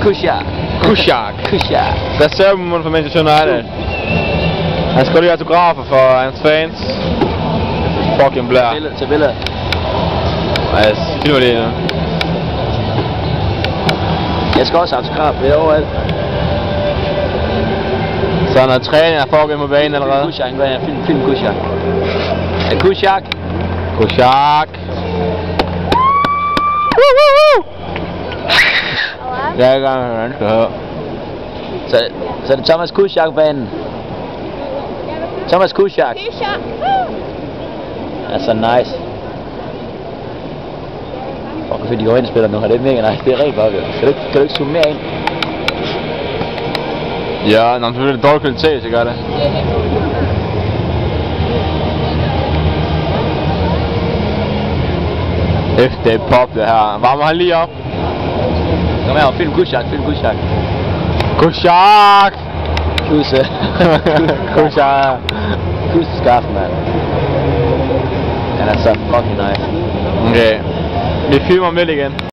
Kushak. Kushak. Kushak. Der ser man for Manchester United. Han skal lige autografer for hans fans. Fucking blær. Til billeder. Jeg filmer det nu. Jeg skal også have autograf, det er overalt. Så han har træning af folk ind på banen allerede. Kushak, film Kushak. Ja, Kushak. Kushak. Det er i gang med, han skal høre. Så er det Thomas Kushak-banen. Thomas Kushak. Altså nice. Fuck, fordi de går ind og spiller nu, det er mega nice. Det er rigtig godt, jo. Kan du ikke zoome mere ind? Ja, når det er dårlig kvalitet, så gør det. Det er pop det her. Varmer han lige op? Kom her, film Kushak, Kushak! Kusse. Kushak! Kusse skaffen, mand. Han er så fucking nice. Okay. Vi filmer om lidt igen.